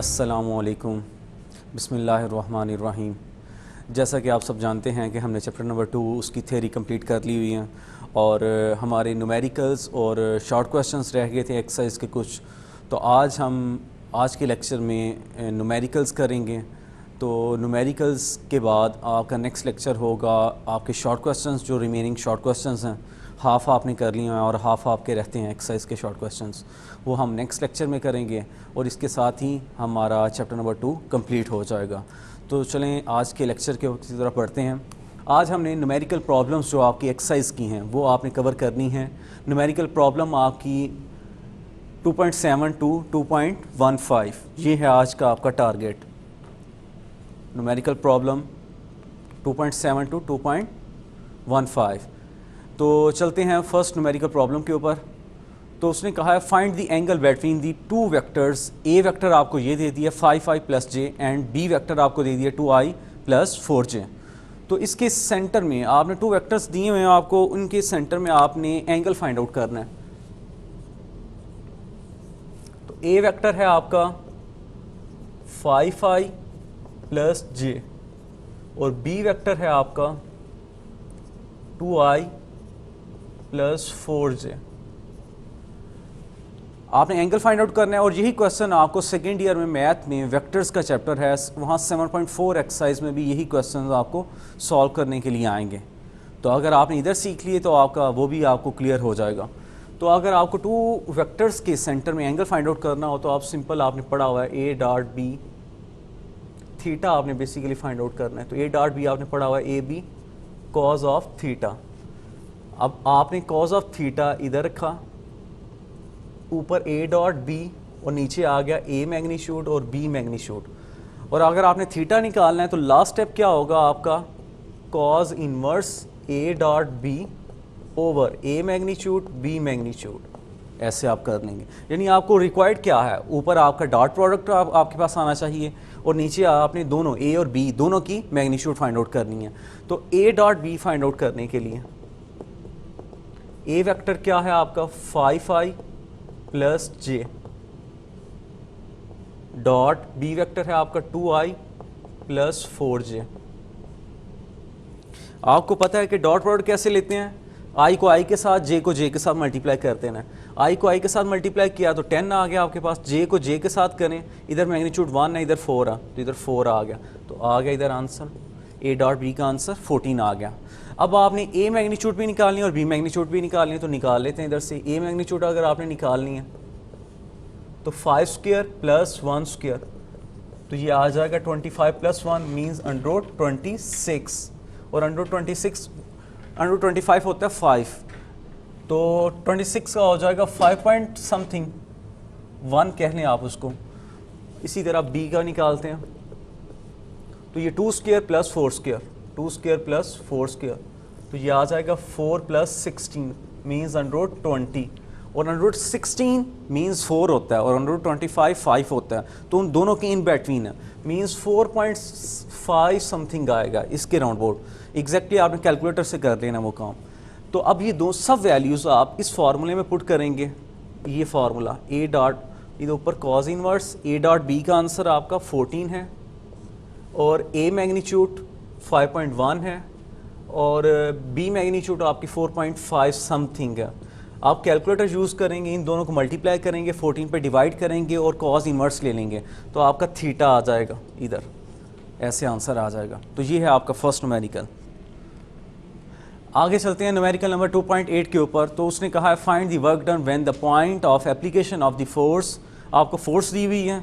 अस्सलामुअलैकुम बिस्मिल्लाहिर्रहमानिर्रहीम। जैसा कि आप सब जानते हैं कि हमने चैप्टर नंबर 2 उसकी थ्योरी कंप्लीट कर ली हुई है और हमारे न्यूमेरिकल्स और शॉर्ट क्वेश्चंस रह गए थे एक्सरसाइज के कुछ। तो आज के लेक्चर में न्यूमेरिकल्स करेंगे। तो न्यूमेरिकल्स के बाद आपका नेक्स्ट लेक्चर होगा आपके शॉर्ट क्वेश्चंस, जो रिमेनिंग शॉर्ट क्वेश्चंस हैं हाफ़ आपने कर लिए हैं और हाफ़ आपके रहते हैं एक्सरसाइज के शॉर्ट क्वेश्चंस, वो हम नेक्स्ट लेक्चर में करेंगे और इसके साथ ही हमारा चैप्टर नंबर 2 कंप्लीट हो जाएगा। तो चलें आज के लेक्चर के की तरफ बढ़ते हैं। आज हमने न्यूमेरिकल प्रॉब्लम्स जो आपकी एक्सरसाइज की हैं वो आपने कवर करनी है। न्यूमेरिकल प्रॉब्लम आपकी 2.7 टू 2.15 ये है आज का आपका टारगेट। Numerical problem 2.7 to 2.15। तो चलते हैं फर्स्ट न्यूमेरिकल प्रॉब्लम के ऊपर। तो उसने कहा है find the angle between the two vectors. A vector आपको ये दे दिया 5i plus J and B vector आपको दे दिया 2i प्लस 4j। तो इसके सेंटर में आपने टू वेक्टर्स दिए हुए हैं, आपको उनके सेंटर में आपने एंगल फाइंड आउट करना है। तो ए वेक्टर है आपका 5i प्लस जे और बी वेक्टर है आपका 2i प्लस 4j। आपने एंगल फाइंड आउट करना है और यही क्वेश्चन आपको सेकेंड ईयर में मैथ में वेक्टर्स का चैप्टर है, वहाँ 7.4 एक्सरसाइज में भी यही क्वेश्चन आपको सॉल्व करने के लिए आएंगे। तो अगर आपने इधर सीख लिए तो आपका वो भी आपको क्लियर हो जाएगा। तो अगर आपको टू वेक्टर्स के सेंटर में एंगल फाइंड आउट करना हो तो आप सिंपल, आपने पढ़ा हुआ है ए डॉट बी थीटा, आपने बेसिकली फाइंड आउट करना है। तो ए डॉट बी आपने पढ़ा हुआ है A B cos of theta. अब आपने कॉज ऑफ थीटा इधर रखा, ऊपर ए डॉट बी और नीचे आ गया ए मैग्नीट्यूड और बी मैग्नीट्यूड। और अगर आपने थीटा निकालना है तो लास्ट स्टेप क्या होगा आपका, cos inverse A dot B over A magnitude B magnitude. ऐसे आप कर लेंगे। यानी आपको रिक्वायर्ड क्या है, ऊपर आपका डॉट प्रोडक्ट आपके पास आना चाहिए और नीचे आपने दोनों ए और बी दोनों की मैग्नीट्यूड फाइंड आउट करनी है। तो A dot B find out करने के लिए ए वेक्टर क्या है आपका 5i plus J dot B vector है आपका 2i प्लस 4j। आपको पता है कि डॉट प्रोडक्ट कैसे लेते हैं, i को i के साथ, j को j के साथ मल्टीप्लाई करते हैं ना। i को i के साथ मल्टीप्लाई किया तो 10 आ गया आपके पास, j को j के साथ करें, इधर मैग्नीट्यूड 1 है, इधर 4 आ, तो इधर 4 आ गया। तो आ गया इधर आंसर, a डॉट b का आंसर 14 आ गया। अब आपने a मैग्नीट्यूड भी निकालनी है और b मैग्नीट्यूड भी निकालनी है, तो निकाल लेते हैं इधर से। a मैग्नीट्यूड अगर आपने निकालनी है तो 5 स्क्वायर प्लस 1 स्क्वायर, तो ये आ जाएगा 25 प्लस 1 मीन्स अंडर 26 और अंडर 25 होता है 5, तो 26 का हो जाएगा 5 पॉइंट समथिंग 1 कह लें आप उसको। इसी तरह b का निकालते हैं तो ये 2 square plus 4 square, 2 square plus 4 square, तो ये आ जाएगा 4 प्लस 16 मीन्स अंडर 20 और अंडर 16 मीन्स 4 होता है और अंडर 25 5 होता है, तो उन दोनों के इन बिटवीन है मीन्स 4.5 समथिंग आएगा इसके राउंड बोर्ड। एग्जैक्टली आपने कैलकुलेटर से कर लेना वो काम। तो अब ये दो सब वैल्यूज़ आप इस फार्मूले में पुट करेंगे। ये फार्मूला ए डॉट, इधर ऊपर cos inverse A dot B का आंसर आपका 14 है और ए मैग्नीट्यूड 5.1 है और बी मैग्नीट्यूड आपकी 4.5 समथिंग है। आप कैलकुलेटर यूज़ करेंगे, इन दोनों को मल्टीप्लाई करेंगे, 14 पे डिवाइड करेंगे और कॉज इनवर्स ले लेंगे, तो आपका थीटा आ जाएगा इधर, ऐसे आंसर आ जाएगा। तो ये है आपका फर्स्ट न्यूमेरिकल। आगे चलते हैं न्यूमेरिकल नंबर 2.8 के ऊपर। तो उसने कहा है find the work done when the point of application of the force, आपको फोर्स दी हुई है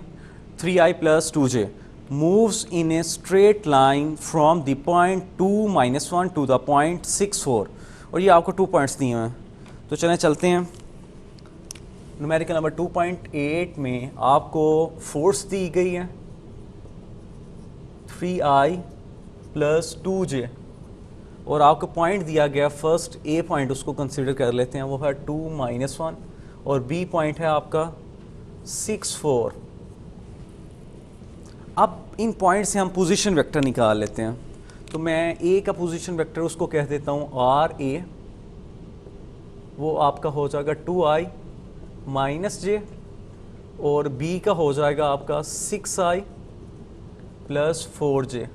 3i plus 2j moves in a straight line from the point 2 - 1 to the point 6 4, और ये आपको 2 पॉइंट्स दिए हुए हैं। तो चलें चलते हैं न्यूमेरिकल नंबर 2.8 में आपको फोर्स दी गई है 3i प्लस 2j और आपको पॉइंट दिया गया फर्स्ट ए पॉइंट, उसको कंसिडर कर लेते हैं, वो है 2 - 1 और बी पॉइंट है आपका 6 4। अब इन पॉइंट से हम पोजीशन वेक्टर निकाल लेते हैं। तो मैं ए का पोजीशन वेक्टर उसको कह देता हूँ आर ए, वो आपका हो जाएगा 2i - j और बी का हो जाएगा आपका 6i प्लस 4j।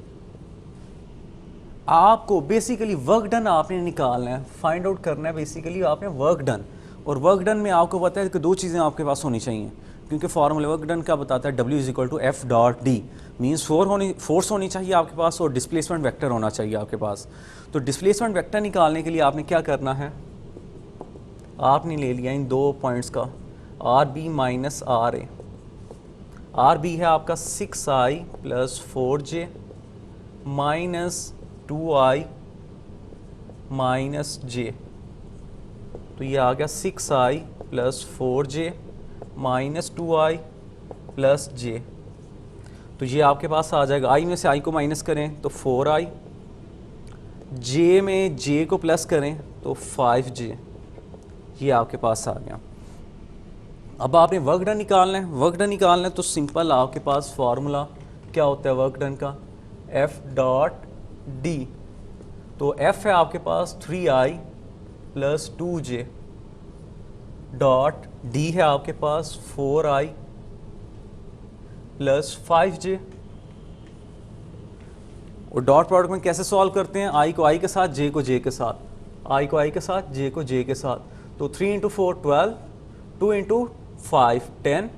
आपको बेसिकली वर्क डन आपने निकालना है, फाइंड आउट करना है बेसिकली आपने वर्क डन। और वर्क डन में आपको पता है कि दो चीज़ें आपके पास होनी चाहिए, क्योंकि फॉर्मूला वर्क डन क्या बताता है, W is equal to F dot D, means force होनी चाहिए आपके पास और डिस्प्लेसमेंट वेक्टर होना चाहिए आपके पास। तो डिस्प्लेसमेंट वेक्टर निकालने के लिए आपने क्या करना है, आपने ले लिया इन दो पॉइंट्स का R B minus R A. R B है आपका 6i plus 4j minus 2i minus j। तो ये आ गया 6i plus 4j minus 2i plus j। तो ये आपके पास आ जाएगा, i में से i को माइनस करें तो 4i, j में j को प्लस करें तो 5j। ये आपके पास आ गया। अब आपने वर्क डन निकालना है। वर्क डन निकालना है तो सिंपल आपके पास फार्मूला क्या होता है वर्क डन का, एफ डॉट डी। तो एफ है आपके पास 3i plus 2j dot D है आपके पास 4i प्लस 5j। और डॉट प्रोडक्ट में कैसे सॉल्व करते हैं, i को i के साथ, j को j के साथ, i को i के साथ, j को j के साथ। तो 3 इंटू 4 12, 2 इंटू 5 10,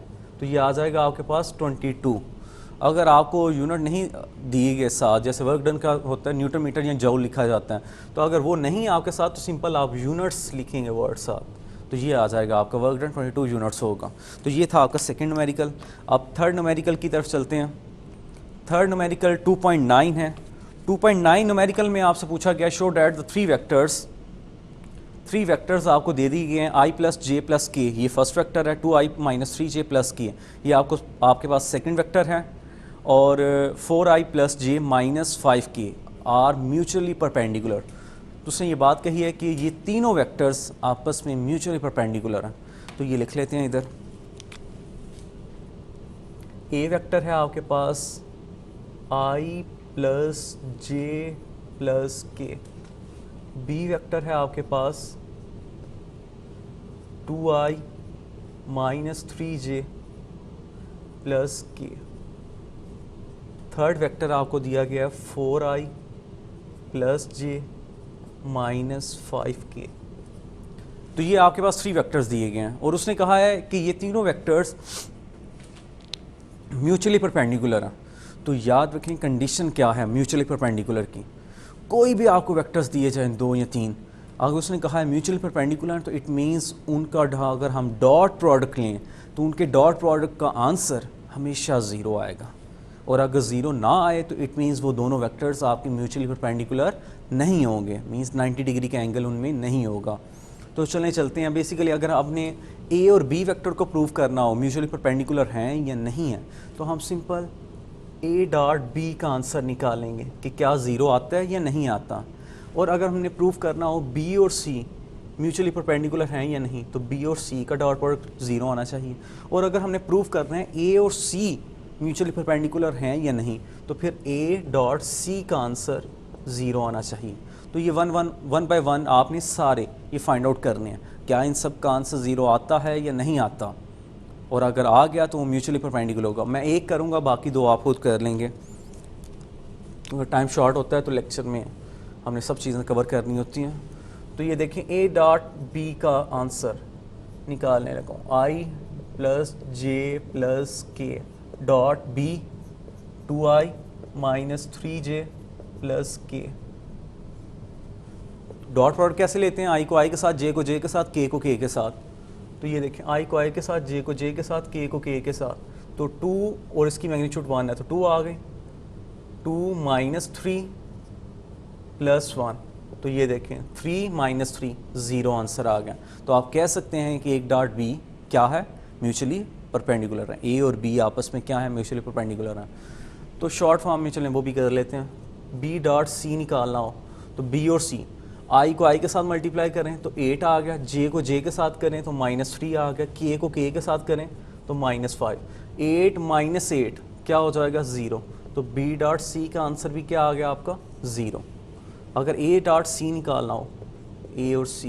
तो ये आ जाएगा आपके पास 22। अगर आपको यूनिट नहीं दिए गए साथ, जैसे वर्क डन का होता है न्यूटन मीटर या जूल लिखा जाता है, तो अगर वो नहीं आपके साथ तो सिंपल आप यूनिट्स लिखेंगे वर्ड साथ, तो ये आ जाएगा आपका वर्क डन 22 यूनिट्स होगा। तो ये था आपका सेकंड न्यूमेरिकल। अब थर्ड न्यूमेरिकल की तरफ चलते हैं। थर्ड न्यूमेरिकल 2.9 है। 2.9 न्यूमेरिकल में आपसे पूछा गया show that the three vectors आपको दे दी गए हैं i प्लस जे प्लस के। ये फर्स्ट वेक्टर है, 2i माइनस 3j प्लस के, ये आपके पास सेकंड वेक्टर है। और 4i plus J minus 5k are mutually perpendicular. तो उसने ये बात कही है कि ये तीनों वेक्टर्स आपस में म्यूचुअली परपेंडिकुलर हैं। तो ये लिख लेते हैं इधर। ए वेक्टर है आपके पास i प्लस जे प्लस के, बी वेक्टर है आपके पास 2i माइनस 3j प्लस के, थर्ड वेक्टर आपको दिया गया 4i plus j minus 5k। तो ये आपके पास थ्री वेक्टर्स दिए गए हैं और उसने कहा है कि ये तीनों वेक्टर्स म्यूचुअली परपेंडिकुलर हैं। तो याद रखें कंडीशन क्या है म्यूचुअली परपेंडिकुलर की। कोई भी आपको वेक्टर्स दिए जाएं 2 या 3, अगर उसने कहा है म्यूचुअली परपेंडिकुलर, तो इट मींस उनका अगर हम डॉट प्रोडक्ट लें तो उनके डॉट प्रोडक्ट का आंसर हमेशा ज़ीरो आएगा। और अगर ज़ीरो ना आए तो इट मींस वो दोनों वेक्टर्स आपके म्यूचुअली परपेंडिकुलर नहीं होंगे, मींस 90 डिग्री का एंगल उनमें नहीं होगा। तो चलते हैं। बेसिकली अगर आपने ए और बी वेक्टर को प्रूव करना हो म्यूचुअली परपेंडिकुलर हैं या नहीं है, तो हम सिंपल ए डॉट बी का आंसर निकालेंगे कि क्या ज़ीरो आता है या नहीं आता। और अगर हमने प्रूव करना हो बी और सी म्यूचुअली परपेंडिकुलर हैं या नहीं, तो बी और सी का डॉट प्रोडक्ट ज़ीरो आना चाहिए। और अगर हमने प्रूव करना है ए और सी म्यूचुअली परपेंडिकुलर हैं या नहीं, तो फिर ए डॉट सी का आंसर ज़ीरो आना चाहिए। तो ये वन बाय वन आपने सारे ये फाइंड आउट करने हैं, क्या इन सब का आंसर ज़ीरो आता है या नहीं आता। और अगर आ गया तो वो म्यूचुअली परपेंडिकुलर होगा। मैं एक करूँगा, बाकी दो आप खुद कर लेंगे। अगर टाइम शॉर्ट होता है तो लेक्चर में हमने सब चीज़ें कवर करनी होती हैं। तो ये देखें ए डॉट बी का आंसर निकालने लगा हूँ, I plus J plus K dot B 2i minus 3j plus K. Dot product कैसे लेते हैं, आई को आई के साथ, जे को जे के साथ, के को के के साथ। तो ये देखें आई को आई के साथ, जे को जे के साथ, के को के के साथ। तो 2 और इसकी मैग्नीट्यूड 1 है तो 2 आ गई, 2 माइनस 3 प्लस 1। तो ये देखें 3 माइनस 3 ज़ीरो आंसर आ गया। तो आप कह सकते हैं कि एक डॉट बी क्या है, म्यूचुअली परपेंडिकुलर है। ए और बी आपस में क्या है, म्यूचुअली परपेंडिकुलर है। तो शॉर्ट फॉर्म में चलें वो भी कर लेते हैं। बी डॉट सी निकालना हो तो बी और सी, आई को आई के साथ मल्टीप्लाई करें तो 8 आ गया, जे को जे के साथ करें तो -3 आ गया, के को के साथ करें तो -5। 8 माइनस 8 क्या हो जाएगा, 0। तो बी डॉट सी का आंसर भी क्या आ गया आपका, 0। अगर ए डॉट सी निकालना हो, ए और सी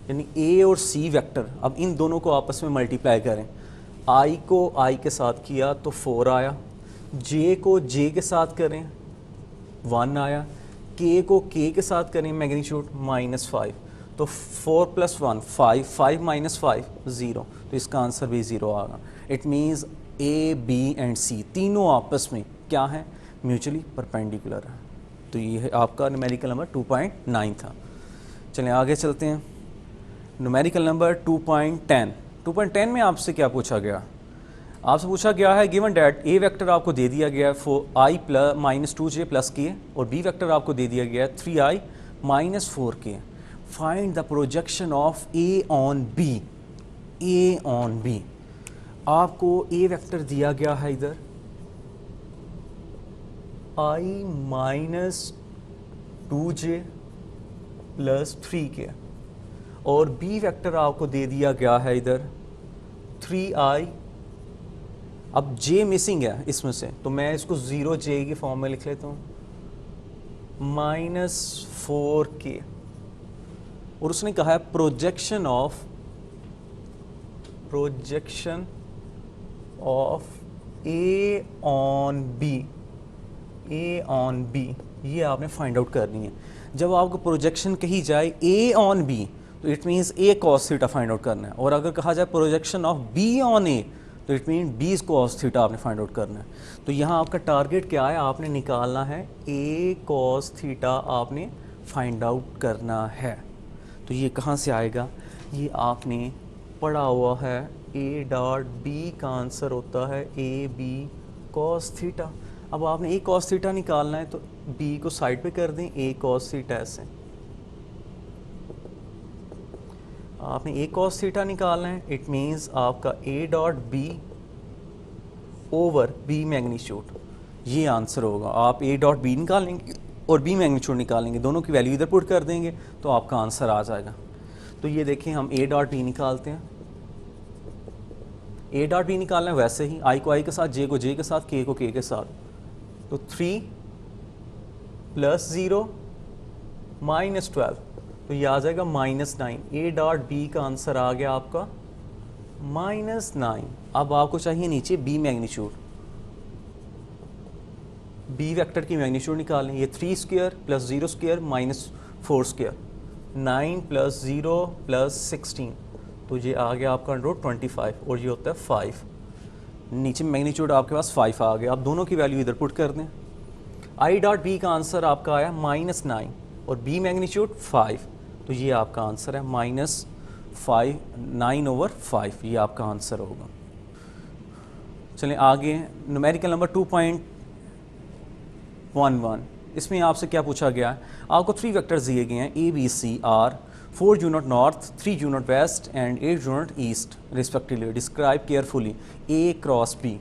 यानी ए और सी वेक्टर, अब इन दोनों को आपस में मल्टीप्लाई करें। आई को आई के साथ किया तो 4 आया, जे को जे के साथ करें 1 आया, के को के के साथ करें मैग्नीट्यूड -5, तो 4 + 1 5, 5 - 5 0, तो इसका आंसर भी 0 आ गया। It means a b and c तीनों आपस में क्या है, म्यूचुअली परपेंडिकुलर है। तो ये है आपका न्यूमेरिकल नंबर 2.9 था। चलें आगे चलते हैं। Numerical number 2.10। 2.10 में आपसे क्या पूछा गया, आपसे पूछा गया है गिवन डैट ए वेक्टर आपको दे दिया गया है i -2j + k और बी वेक्टर आपको दे दिया गया है 3i - 4k। Find the projection of A on B. A on B, आपको ए वेक्टर दिया गया है इधर i -2j + 3k और बी वेक्टर आपको दे दिया गया है इधर 3i। अब j मिसिंग है इसमें से, तो मैं इसको 0j की फॉर्म में लिख लेता हूँ -4k। और उसने कहा है projection of A on B. A on B ये आपने फाइंड आउट करनी है। जब आपको प्रोजेक्शन कही जाए ए ऑन बी तो it means A cos theta find out करना है, और अगर कहा जाए projection of B on A तो it mean B cos theta आपने फाइंड आउट करना है। तो यहाँ आपका टारगेट क्या है, आपने निकालना है ए कॉस थीटा आपने फाइंड आउट करना है। तो ये कहाँ से आएगा, ये आपने पढ़ा हुआ है ए डॉट बी का आंसर होता है ए बी कॉस थीटा। अब आपने ए कॉस थीटा निकालना है तो बी को साइड पे कर दें, ए कॉस थीटा ऐसे आपने ए कॉस थीटा निकालना है। इट मीन्स आपका A dot B over B magnitude, ये आंसर होगा। आप ए डॉट बी निकालेंगे और बी मैग्नीट्यूड निकालेंगे, दोनों की वैल्यू इधर पुट कर देंगे तो आपका आंसर आ जाएगा। तो ये देखें हम ए डॉट बी निकालते हैं। ए डॉट बी निकालना है वैसे ही, आई को आई के साथ, जे को जे के साथ, के को के के साथ। तो 3 + 0 -12, तो ये आ जाएगा -9। ए डॉट बी का आंसर आ गया आपका -9। अब आपको चाहिए नीचे बी मैग्नीट्यूड, बी वेक्टर की मैग्नीट्यूड निकालें। ये 3² + 0² -4², 9 + 0 + 16, तो ये आ गया आपका √25 और ये होता है 5। नीचे मैग्नीट्यूड आपके पास 5 आ गया। आप दोनों की वैल्यू इधर पुट कर दें। आई डॉट बी का आंसर आपका आया -9 और बी मैग्नीट्यूड 5, तो ये आपका आंसर है -5, 9/5, ये आपका आंसर होगा। चलें आगे, न्यूमेरिकल नंबर 2.11। इसमें आपसे क्या पूछा गया है, आपको 3 वेक्टर्स दिए गए हैं A B C are, 4 unit north, 3 unit west and 8 unit east respectively. Describe carefully A cross B.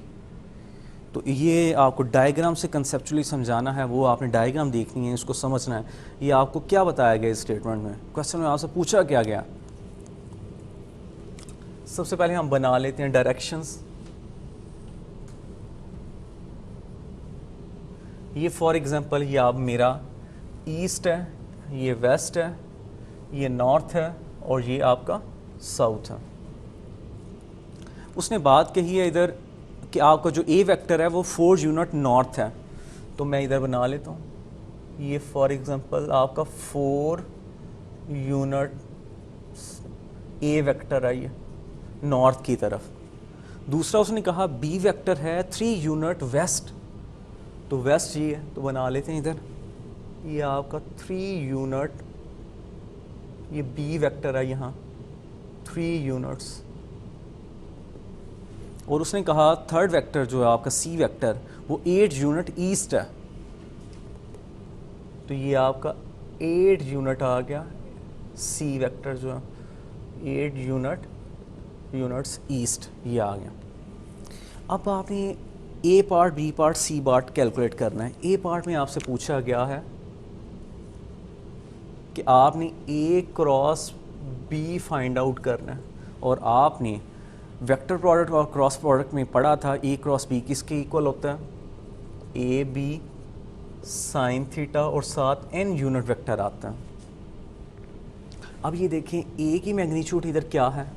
तो ये आपको डायग्राम से कंसेप्चुअली समझाना है, वो आपने डायग्राम देखनी है, इसको समझना है। ये आपको क्या बताया गया इस स्टेटमेंट में, क्वेश्चन में आपसे पूछा क्या गया। सबसे पहले हम बना लेते हैं डायरेक्शंस। ये फॉर एग्जांपल ये आप मेरा ईस्ट है, ये वेस्ट है, ये नॉर्थ है और ये आपका साउथ है। उसने बात कही है इधर कि आपका जो ए वेक्टर है वो 4 यूनिट नॉर्थ है, तो मैं इधर बना लेता हूँ। ये फॉर एग्जांपल आपका 4 यूनिट ए वेक्टर है, ये नॉर्थ की तरफ। दूसरा उसने कहा बी वेक्टर है 3 यूनिट वेस्ट, तो वेस्ट ये है, तो बना लेते हैं इधर। ये आपका 3 यूनिट, ये बी वेक्टर है यहाँ 3 यूनिट्स। और उसने कहा थर्ड वेक्टर जो है आपका सी वेक्टर वो 8 यूनिट ईस्ट है, तो ये आपका 8 यूनिट आ गया। सी वेक्टर जो है 8 यूनिट्स ईस्ट, ये आ गया। अब आपने a part, b part, c part calculate करना है। ए पार्ट में आपसे पूछा गया है कि आपने ए क्रॉस बी फाइंड आउट करना है, और आपने वेक्टर प्रोडक्ट और क्रॉस प्रोडक्ट में पढ़ा था ए क्रॉस बी किसके इक्वल होता है, ए बी साइन थीटा और साथ एन यूनिट वेक्टर आता है। अब ये देखें ए की मैग्नीट्यूड इधर क्या है,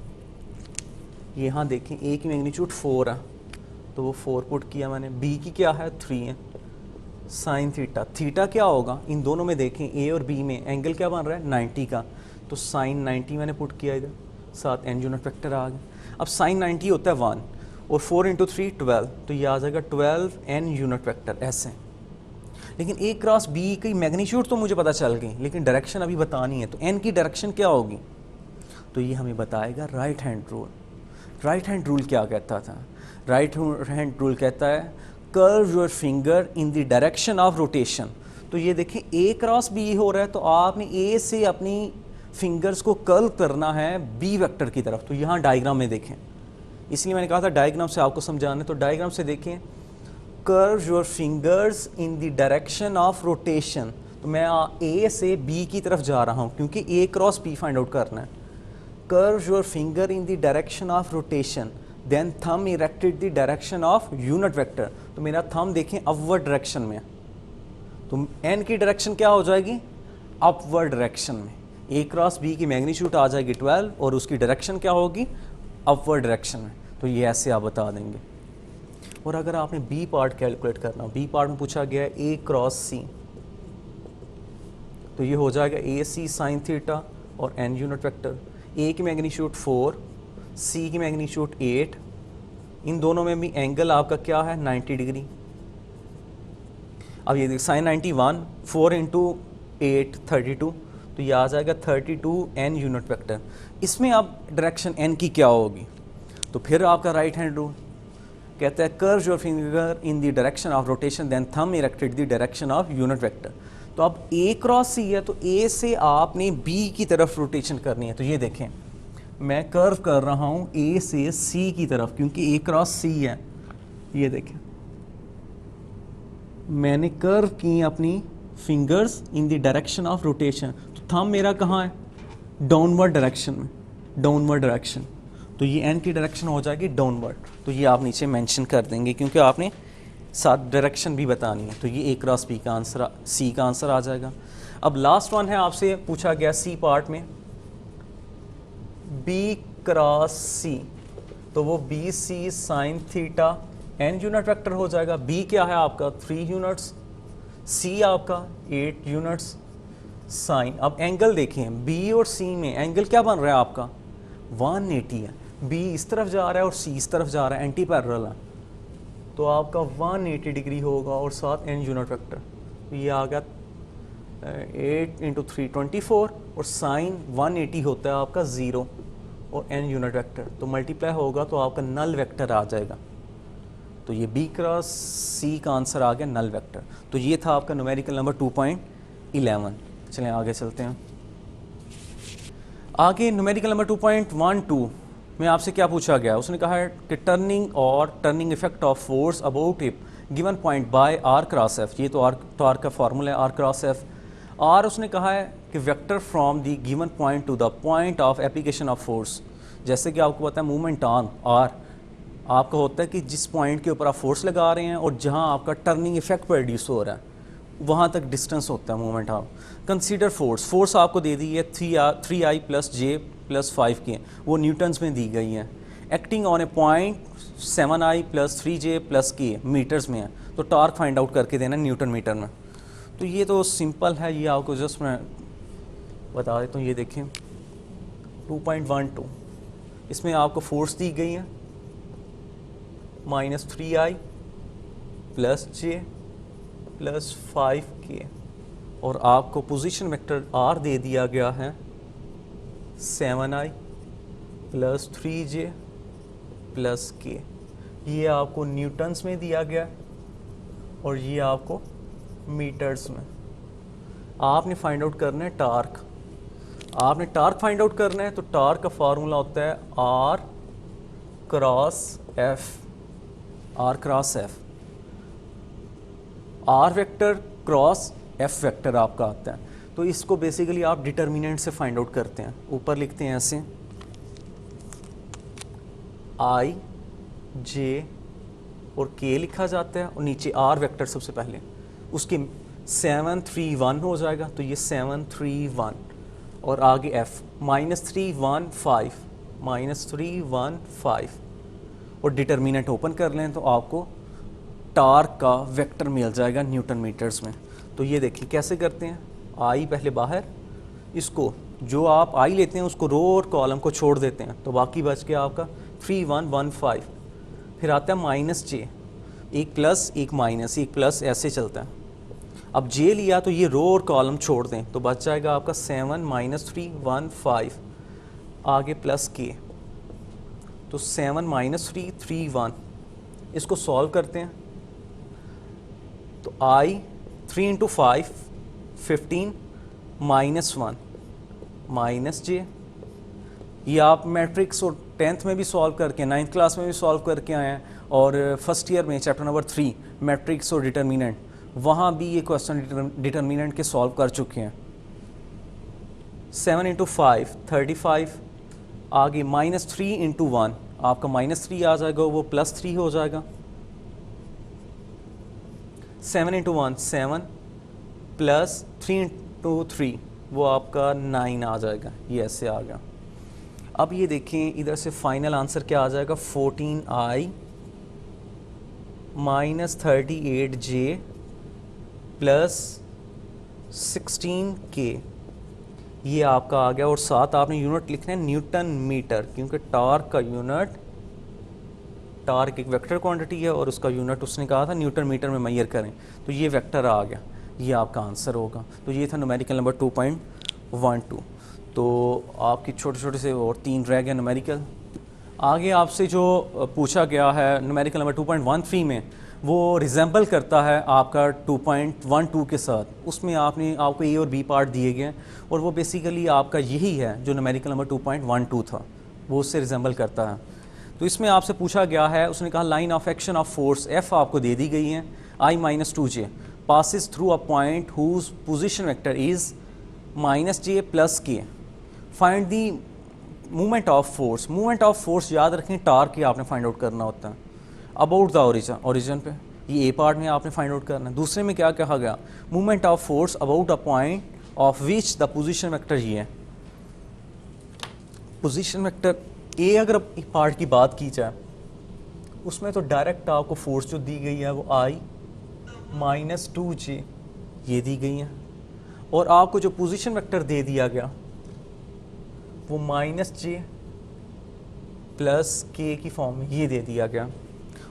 यहाँ देखें ए की मैग्नीट्यूड 4 है तो वो 4 पुट किया मैंने, बी की क्या है 3 है, साइन थीटा, थीटा क्या होगा इन दोनों में देखें ए और बी में एंगल क्या बन रहा है 90 का, तो साइन 90 मैंने पुट किया इधर, साथ एन यूनिट वेक्टर आ गया। अब साइन 90 होता है 1 और 4 इंटू 3 12, तो ये आ जाएगा 12 एन यूनिट वेक्टर ऐसे। लेकिन ए क्रॉस बी की मैग्नीट्यूड तो मुझे पता चल गई, लेकिन डायरेक्शन अभी बतानी है, तो एन की डायरेक्शन क्या होगी, तो ये हमें बताएगा right hand rule. Right hand rule क्या कहता था, राइट हैंड रूल कहता है curve your finger in the direction of rotation. तो ये देखें ए क्रॉस बी हो रहा है तो आपने ए से अपनी फिंगर्स को कर्व करना है बी वेक्टर की तरफ। तो यहाँ डायग्राम में देखें, इसलिए मैंने कहा था डायग्राम से आपको समझाना है, तो डायग्राम से देखें curve your fingers in the direction of rotation. तो मैं ए से बी की तरफ जा रहा हूँ क्योंकि a cross b find out करना है। Curve your finger in the direction of rotation, then thumb erected the direction of unit vector. तो मेरा थम देखें अपवर्ड डायरेक्शन में, तो एन की डायरेक्शन क्या हो जाएगी अपवर्ड डायरेक्शन में। ए क्रॉस बी की मैग्नीट्यूड आ जाएगी 12 और उसकी डायरेक्शन क्या होगी अपवर्ड डायरेक्शन में। तो ये ऐसे आप बता देंगे। और अगर आपने बी पार्ट कैलकुलेट करना, बी पार्ट में पूछा गया है ए क्रॉस सी, तो ये हो जाएगा ए सी साइन थीटा और एन यूनिट वेक्टर। ए की मैग्नीट्यूड 4, सी की मैग्नीट्यूड 8, इन दोनों में भी एंगल आपका क्या है 90 डिग्री। अब ये देखिए साइन 91, 4 इंटू 8 32, तो ये आ जाएगा 32 एन यूनिट वेक्टर। इसमें अब डायरेक्शन एन की क्या होगी, तो फिर आपका राइट हैंड रूल कहता है curve your finger in the direction of rotation then thumb erected the direction of unit vector. तो अब ए क्रॉस सी है तो ए से आपने बी की तरफ रोटेशन करनी है। तो ये देखें मैं कर्व कर रहा हूँ ए से सी की तरफ क्योंकि ए क्रॉस सी है। ये देखें मैंने कर्व की अपनी fingers in the direction of rotation, तो थंब मेरा कहाँ है डाउनवर्ड डायरेक्शन में, डाउनवर्ड डायरेक्शन। तो ये एन की डायरेक्शन हो जाएगी डाउनवर्ड। तो ये आप नीचे मेंशन कर देंगे क्योंकि आपने साथ डायरेक्शन भी बतानी है। तो ये ए क्रॉस बी का आंसर, सी का आंसर आ जाएगा। अब लास्ट वन है, आपसे पूछा गया सी पार्ट में बी क्रॉस सी, तो वो B C sine theta N unit vector हो जाएगा। बी क्या है आपका 3 यूनिट्स, सी आपका 8 यूनिट्स साइन। अब एंगल देखें बी और सी में एंगल क्या बन रहा है आपका 180 है। बी इस तरफ जा रहा है और सी इस तरफ जा रहा है, एंटी पैरेलल है, तो आपका 180 डिग्री होगा और साथ एन यूनिट वेक्टर। तो ये आ गया 8 इंटू 3 24 और साइन 180 होता है आपका 0 और एन यूनिट वेक्टर, तो मल्टीप्लाई होगा तो आपका नल वेक्टर आ जाएगा। तो ये बी क्रॉस सी का आंसर आ गया नल वेक्टर। तो ये था आपका न्यूमेरिकल नंबर 2.11। चलें आगे चलते हैं। आगे न्यूमेरिकल नंबर 2.12 में आपसे क्या पूछा गया, उसने कहा है कि टर्निंग और turning effect of force about if given point by R cross F. ये तो आर का फार्मूला है आर क्रॉस एफ। आर उसने कहा है कि vector from the given point two the point of application of force. जैसे कि आपको पता है मूवमेंट ऑन आर आपका होता है कि जिस पॉइंट के ऊपर आप फोर्स लगा रहे हैं और जहां आपका टर्निंग इफेक्ट प्रोड्यूस हो रहा है वहाँ तक डिस्टेंस होता है मूवमेंट ऑफ। कंसीडर फोर्स आपको दे दी है 3i प्लस जे प्लस 5 के, वो न्यूटन्स में दी गई है। Acting on A point 7i plus 3j plus के मीटर्स में है, तो टॉर्क फाइंड आउट करके देना न्यूटन मीटर में। तो ये तो सिंपल है, ये आपको जस्ट मैं बता देता हूँ। ये देखें 2.12 इसमें आपको फोर्स दी गई है -3i plus J plus 5k और आपको पोजीशन वेक्टर r दे दिया गया है 7i plus 3j plus k। ये आपको न्यूटन्स में दिया गया और ये आपको मीटर्स में। आपने फाइंड आउट करना है टार्क। आपने टार्क फाइंड आउट करना है तो टार्क का फार्मूला होता है r cross f। r cross f, r vector cross f vector आपका आता है। तो इसको बेसिकली आप डिटर्मिनेंट से फाइंड आउट करते हैं। ऊपर लिखते हैं ऐसे i j और k लिखा जाता है और नीचे r वेक्टर सबसे पहले उसके 731 हो जाएगा। तो ये 731 और आगे f -315 -315 और डिटर्मिनेंट ओपन कर लें तो आपको टार्क का वेक्टर मिल जाएगा न्यूटन मीटर्स में। तो ये देखिए कैसे करते हैं, आई पहले बाहर, इसको जो आप आई लेते हैं उसको रो और कॉलम को छोड़ देते हैं तो बाकी बच गया आपका 3115। फिर आता है -j, एक प्लस एक माइनस, एक प्लस, ऐसे चलता है। अब j लिया तो ये रो और कॉलम छोड़ दें तो बच जाएगा आपका 7 - 315, आगे प्लस k, तो 7 - 3 31। इसको सॉल्व करते हैं तो i 3 × 5 15 -1 -j। ये आप मैट्रिक्स और 10th में भी सॉल्व करके, 9th क्लास में भी सॉल्व करके आए हैं, और फर्स्ट ईयर में चैप्टर नंबर 3 मैट्रिक्स और डिटर्मिनेंट, वहाँ भी ये क्वेश्चन डिटर्मिनेंट के सॉल्व कर चुके हैं। 7 × 5 35, आगे -3 × 1, आपका -3 आ जाएगा, वो +3 हो जाएगा। 7 × 1 7 प्लस 3 × 3 वो आपका 9 आ जाएगा, ये ऐसे आ गया। अब ये देखें इधर से फाइनल आंसर क्या आ जाएगा, 14i - 38j प्लस 16k, ये आपका आ गया। और साथ आपने यूनिट लिखना है न्यूटन मीटर, क्योंकि टार्क का यूनिट, टार्क एक वेक्टर क्वांटिटी है और उसका यूनिट उसने कहा था न्यूटन मीटर में मेजर करें, तो ये वेक्टर आ गया, ये आपका आंसर होगा। तो ये था न्यूमेरिकल नंबर 2.12। तो आपकी छोटे छोटे से और 3 रह गए न्यूमेरिकल। आगे आपसे जो पूछा गया है न्यूमेरिकल नंबर 2.13 में, वो रिजेंबल करता है आपका 2.12 के साथ। उसमें आपको ए और बी पार्ट दिए गए हैं और वो बेसिकली आपका यही है जो न्यूमेरिकल नंबर 2.12 था, वो उससे रिजेंबल करता है। तो इसमें आपसे पूछा गया है, उसने कहा line of action of force F आपको दे दी गई है, I - 2j passes through a point whose position vector is -j + k, find the movement of force। Movement of force याद रखें टार्क के आपने फाइंड आउट करना होता है। अबाउट द ओरिजिन पे ये ए पार्ट में आपने फाइंड आउट करना है। दूसरे में क्या कहा गया, movement of force about a point of which the position vector, ये है पोजीशन वेक्टर ए। अगर पार्ट की बात की जाए उसमें तो डायरेक्ट आपको फोर्स जो दी गई है वो I - 2j ये दी गई है, और आपको जो पोजीशन वेक्टर दे दिया गया वो -j + k की फॉर्म में ये दे दिया गया,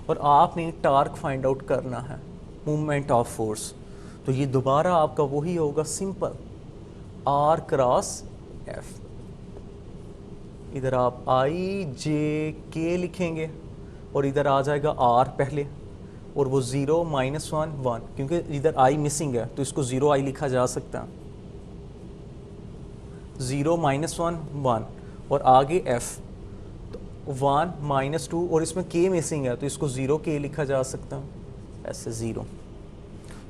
और आपने टार्क फाइंड आउट करना है, मूवमेंट ऑफ फोर्स। तो ये दोबारा आपका वही होगा, सिंपल R क्रॉस F। इधर आप I J K लिखेंगे और इधर आ जाएगा R पहले, और वो 0 - 1 1, क्योंकि इधर I मिसिंग है तो इसको 0i लिखा जा सकता है। 0 - 1 1, और आगे F 1 - 2, और इसमें K मिसिंग है तो इसको 0k लिखा जा सकता है, ऐसे 0।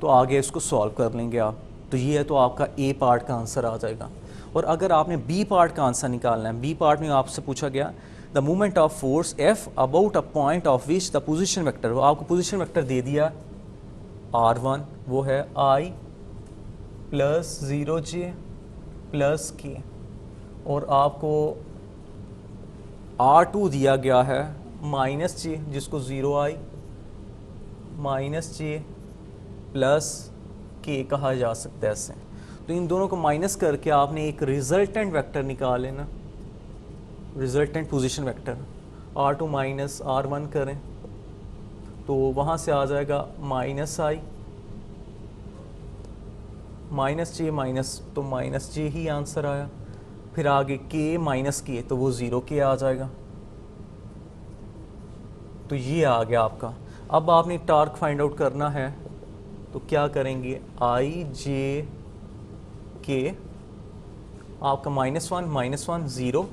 तो आगे इसको सॉल्व कर लेंगे आप। तो ये है, तो आपका A पार्ट का आंसर आ जाएगा। और अगर आपने B पार्ट का आंसर निकालना है, B पार्ट में आपसे पूछा गया the movement of force F about a point of which the position vector, वो आपको पोजीशन वेक्टर दे दिया R1, वो है I + 0j + k, और आपको R2 दिया गया है -j, जिसको 0i -j + k कहा जा सकता है ऐसे। तो इन दोनों को माइनस करके आपने एक रिजल्टेंट वेक्टर निकाल लेना, resultant position vector. R2 - R1 करें तो वहाँ से आ जाएगा -i -j माइनस, तो -j ही आंसर आया। फिर आगे k - k, तो वो 0k आ जाएगा। तो ये आ गया आपका। अब आपने टार्क फाइंड आउट करना है तो क्या करेंगे, I J K, आपका -1 - 1 0,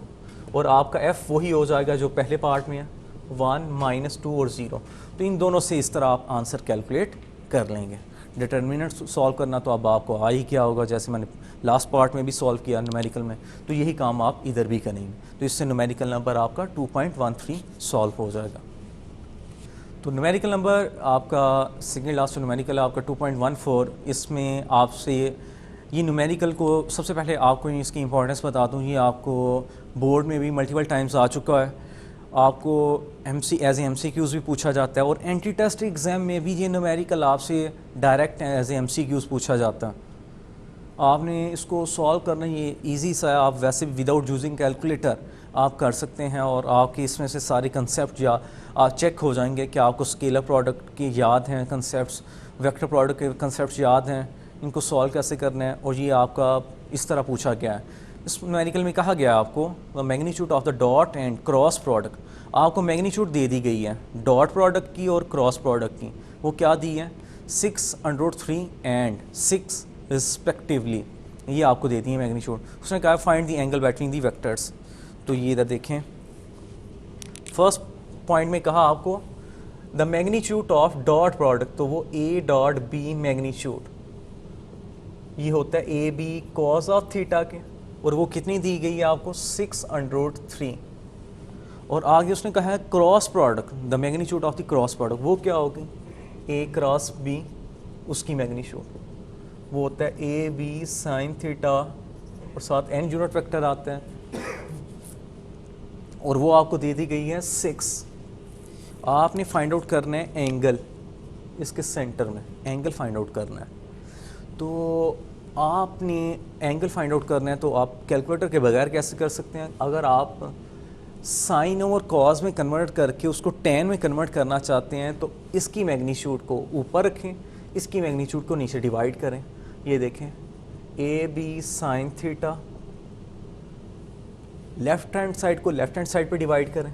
और आपका F वही हो जाएगा जो पहले पार्ट में है, 1 - 2 और 0। तो इन दोनों से इस तरह आप आंसर कैलकुलेट कर लेंगे। डिटर्मिनेंट सॉल्व करना तो अब आपको आई क्या होगा, जैसे मैंने लास्ट पार्ट में भी सॉल्व किया न्यूमेरिकल में, तो यही काम आप इधर भी करेंगे। तो इससे न्यूमेरिकल नंबर आपका 2.13 सॉल्व हो जाएगा। तो न्यूमेरिकल नंबर आपका सेकेंड लास्ट न्यूमेरिकल आपका 2.14, इसमें आपसे ये न्यूमेरिकल को सबसे पहले आपको इसकी इंपॉर्टेंस बता दूँ, ये आपको बोर्ड में भी मल्टीपल टाइम्स आ चुका है, आपको एज MCQs भी पूछा जाता है और एंट्री टेस्ट एग्ज़ाम में भी ये न्यूमेरिकल आपसे डायरेक्ट एज MCQs पूछा जाता है। आपने इसको सॉल्व करना ये इजी सा है, आप वैसे विदाउट यूजिंग कैलकुलेटर आप कर सकते हैं और आपके इसमें से सारे कंसेप्ट या चेक हो जाएंगे कि आपको स्केलर प्रोडक्ट के याद हैं कंसेप्ट्स, वेक्टर प्रोडक्ट के कंसेप्ट याद हैं, इनको सॉल्व कैसे करना है, और ये आपका इस तरह पूछा गया है। इस न्यूमेरिकल में कहा गया है आपको the magnitude of the dot and cross product, आपको मैग्नीट्यूड दे दी गई है डॉट प्रोडक्ट की और क्रॉस प्रोडक्ट की, वो क्या दी है 6√3 एंड 6 रिस्पेक्टिवली, ये आपको देती है मैग्नीट्यूड। उसने कहा find the angle between the vectors, तो ये इधर देखें फर्स्ट पॉइंट में कहा आपको the magnitude of dot product, तो वो A डॉट B मैग्नीट्यूड ये होता है AB कॉस ऑफ थीटा के, और वो कितनी दी गई है आपको 6√3। और आगे उसने कहा है cross product, the magnitude of the cross product, वो क्या होगी A क्रॉस B, उसकी मैग्नीट्यूड वो होता है AB साइन थीटा और साथ n यूनिट वेक्टर आता है, और वो आपको दे दी गई है 6। आपने फाइंड आउट करना है एंगल, इसके सेंटर में एंगल फाइंड आउट करना है। तो आपने एंगल फाइंड आउट करना है तो आप कैलकुलेटर के बगैर कैसे कर सकते हैं, अगर आप साइन ओवर कॉस में कन्वर्ट करके उसको टेन में कन्वर्ट करना चाहते हैं तो इसकी मैग्नीट्यूड को ऊपर रखें, इसकी मैग्नीट्यूड को नीचे डिवाइड करें। ये देखें AB sine theta, left hand side को लेफ्ट हैंड साइड पे डिवाइड करें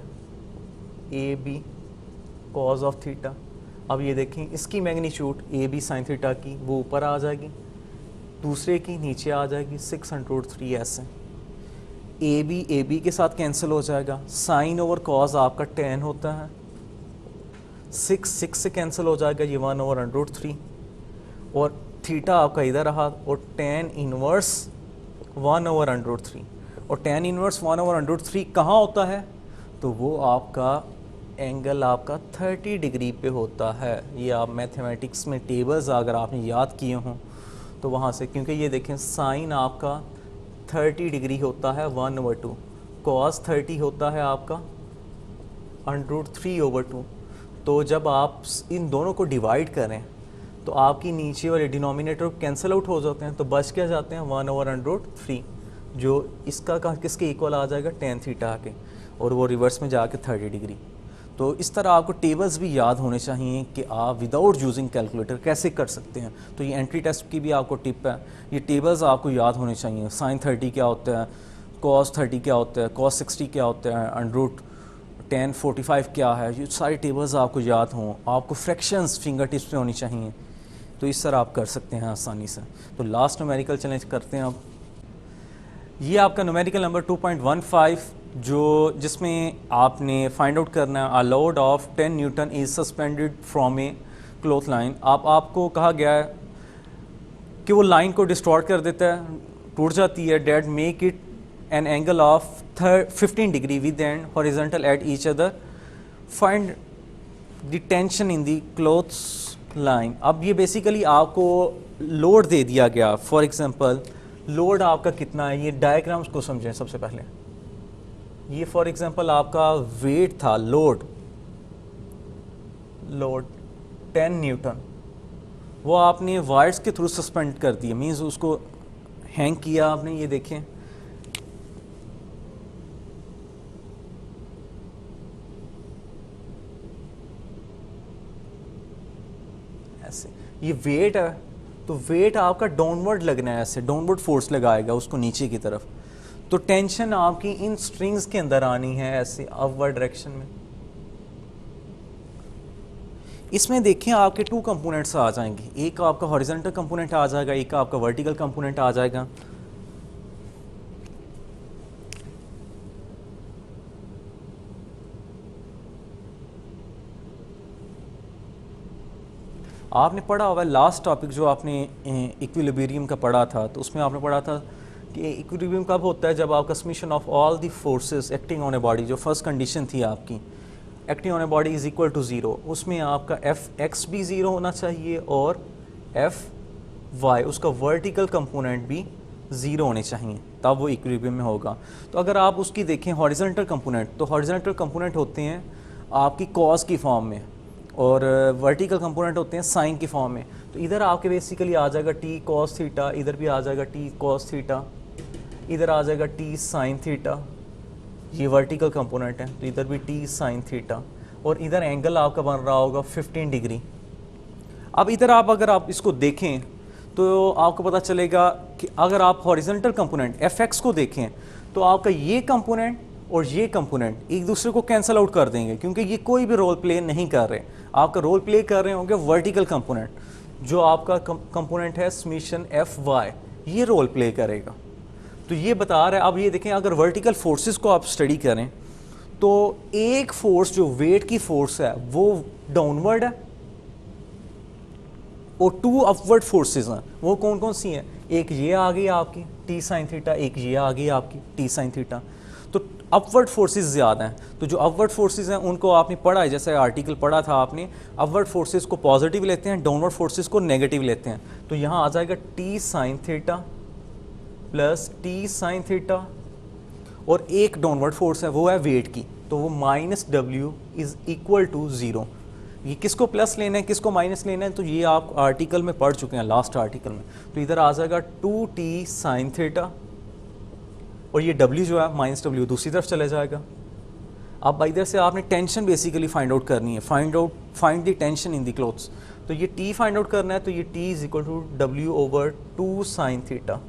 AB कॉस ऑफ थीटा। अब ये देखें इसकी मैग्नीट्यूड AB साइन थीटा की वो ऊपर आ जाएगी, दूसरे की नीचे आ जाएगी 6√3 ऐसे। AB के साथ कैंसिल हो जाएगा, साइन ओवर कॉस आपका 10 होता है, 6 से कैंसिल हो जाएगा ये 1/√3, और थीटा आपका इधर रहा और tan इनवर्स 1/√3, और tan इनवर्स 1/√3 कहाँ होता है, तो वो आपका एंगल आपका 30 डिग्री पे होता है। ये आप मैथमेटिक्स में टेबल्स अगर आपने याद किए हों तो वहाँ से, क्योंकि ये देखें साइन आपका 30 डिग्री होता है 1/2, कॉस 30 होता है आपका √3/2। तो जब आप इन दोनों को डिवाइड करें तो आपकी नीचे वाले डिनोमिनेटर कैंसिल आउट हो जाते हैं, तो बच क्या जाते हैं 1/√3, जो इसका किसके इक्वल आ जाएगा tan थीटा के, और वो रिवर्स में जाके 30 डिग्री। तो इस तरह आपको टेबल्स भी याद होने चाहिए कि आप विदाउट यूजिंग कैलकुलेटर कैसे कर सकते हैं। तो ये एंट्री टेस्ट की भी आपको टिप है, ये टेबल्स आपको याद होने चाहिए। साइन 30 क्या होता है, कॉस 30 क्या होता है, कॉस 60 क्या होता है, √10 45 क्या है, ये सारी टेबल्स आपको याद हों। आपको फ्रैक्शंस फिंगर टिप्स पे होनी चाहिए, तो इस तरह आप कर सकते हैं आसानी से। तो लास्ट न्यूमेरिकल चैलेंज करते हैं अब। ये आपका न्यूमेरिकल नंबर 2.15 जिसमें आपने फाइंड आउट करना है a load of 10 Newton is suspended from A cloth line. आपको कहा गया है कि वो लाइन को डिस्टॉर्ट कर देता है, टूट जाती है, that make it an angle of 15 degree with and horizontal at each other, find the tension in the clothes line. अब ये बेसिकली आपको लोड दे दिया गया। फॉर एग्जांपल लोड आपका कितना है, ये डायग्राम्स को समझें सबसे पहले। ये फॉर एग्जांपल आपका वेट था, लोड 10 न्यूटन, वो आपने वायर्स के थ्रू सस्पेंड कर दिया, मीन्स उसको हैंग किया आपने। ये देखें ऐसे, ये वेट है, तो वेट आपका डाउनवर्ड लगना है, ऐसे डाउनवर्ड फोर्स लगाएगा उसको नीचे की तरफ। तो टेंशन आपकी इन स्ट्रिंग्स के अंदर आनी है ऐसे अपवर्ड डायरेक्शन में। इसमें देखें आपके 2 कंपोनेंट्स आ जाएंगे, एक आपका हॉरिजॉन्टल कंपोनेंट आ जाएगा, एक आपका वर्टिकल कंपोनेंट आ जाएगा। आपने पढ़ा हुआ लास्ट टॉपिक जो आपने इक्विलिब्रियम का पढ़ा था, तो उसमें आपने पढ़ा था कि इक्विलिब्रियम कब होता है, जब आपका summation of all the forces acting on a body, जो फर्स्ट कंडीशन थी आपकी acting on a body is equal to 0, उसमें आपका Fx भी 0 होना चाहिए और वाई, उसका वर्टिकल कंपोनेंट भी ज़ीरो होने चाहिए, तब वो इक्विलिब्रियम में होगा। तो अगर आप उसकी देखें हॉरिजॉन्टल कंपोनेंट, तो हॉरिजॉन्टल कंपोनेंट होते हैं आपकी कॉस की फॉर्म में, और वर्टिकल कंपोनेंट होते हैं साइन की फॉर्म में। तो इधर आपके बेसिकली आ जाएगा टी कॉस थीटा, इधर भी आ जाएगा टी कॉस थीटा, इधर आ जाएगा टी साइन थीटा, ये वर्टिकल कंपोनेंट है, तो इधर भी टी साइन थीटा, और इधर एंगल आपका बन रहा होगा 15 डिग्री। अब इधर आप अगर आप इसको देखें तो आपको पता चलेगा कि अगर आप हॉरिजॉन्टल कंपोनेंट fx को देखें तो आपका ये कंपोनेंट और ये कंपोनेंट एक दूसरे को कैंसिल आउट कर देंगे, क्योंकि ये कोई भी रोल प्ले नहीं कर रहे। आपका रोल प्ले कर रहे होंगे वर्टिकल कंपोनेंट, जो आपका कंपोनेंट है समेशन fy, ये रोल प्ले करेगा। तो ये बता रहा है। अब ये देखें, अगर वर्टिकल फोर्सेस को आप स्टडी करें तो एक फोर्स जो वेट की फोर्स है वो डाउनवर्ड है, और 2 अपवर्ड फोर्सेस हैं। वो कौन कौन सी हैं? एक ये आ गई आपकी टी साइन थीटा, एक ये आ गई आपकी टी साइन थीटा। तो अपवर्ड फोर्सेस ज़्यादा हैं। तो जो अपवर्ड फोर्सेस हैं उनको आपने पढ़ा है, जैसे आर्टिकल पढ़ा था आपने, अपवर्ड फोर्सेस को पॉजिटिव लेते हैं, डाउनवर्ड फोर्सेस को नेगेटिव लेते हैं। तो यहाँ आ जाएगा T sine theta plus T sine theta, और एक डाउनवर्ड फोर्स है वो है वेट की, तो वो minus W is equal to zero. ये किसको प्लस लेना है, किसको माइनस लेना है, तो ये आप आर्टिकल में पढ़ चुके हैं, लास्ट आर्टिकल में। तो इधर आ जाएगा 2t साइन थीटा, और ये w जो है माइनस डब्ल्यू दूसरी तरफ चले जाएगा। अब इधर से आपने टेंशन बेसिकली फाइंड आउट करनी है, find the tension in the clothes. तो ये t फाइंड आउट करना है, तो ये t is equal to w over 2 sine theta.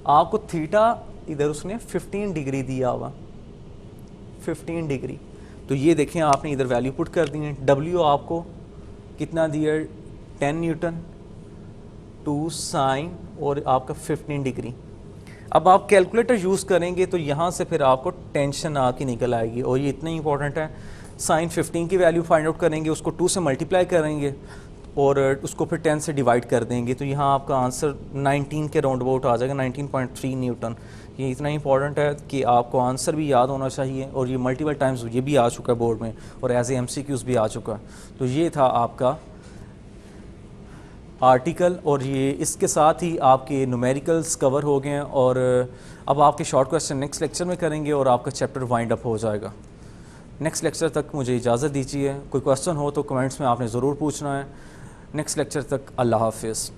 आपको थीटा इधर उसने 15 डिग्री दिया हुआ, 15 डिग्री। तो ये देखें आपने इधर वैल्यू पुट कर दी है। W आपको कितना दिया, 10 न्यूटन, 2 साइन और आपका 15 डिग्री। अब आप कैलकुलेटर यूज़ करेंगे तो यहाँ से फिर आपको टेंशन आके निकल आएगी, और ये इतना इंपॉर्टेंट है। साइन 15 की वैल्यू फाइंड आउट करेंगे, उसको 2 से मल्टीप्लाई करेंगे और उसको फिर 10 से डिवाइड कर देंगे, तो यहाँ आपका आंसर 19 के राउंड अबाउट आ जाएगा, 19.3 न्यूटन। ये इतना इंपॉर्टेंट है कि आपको आंसर भी याद होना चाहिए, और ये मल्टीपल टाइम्स ये भी आ चुका है बोर्ड में, और एज ए MCQs भी आ चुका है। तो ये था आपका आर्टिकल, और ये इसके साथ ही आपके न्यूमेरिकल्स कवर हो गए हैं, और अब आपके शॉर्ट क्वेश्चन नेक्स्ट लेक्चर में करेंगे और आपका चैप्टर वाइंड अप हो जाएगा। नेक्स्ट लेक्चर तक मुझे इजाज़त दीजिए। कोई क्वेश्चन हो तो कमेंट्स में आपने ज़रूर पूछना है। नेक्स्ट लेक्चर तक अल्लाह हाफिज़।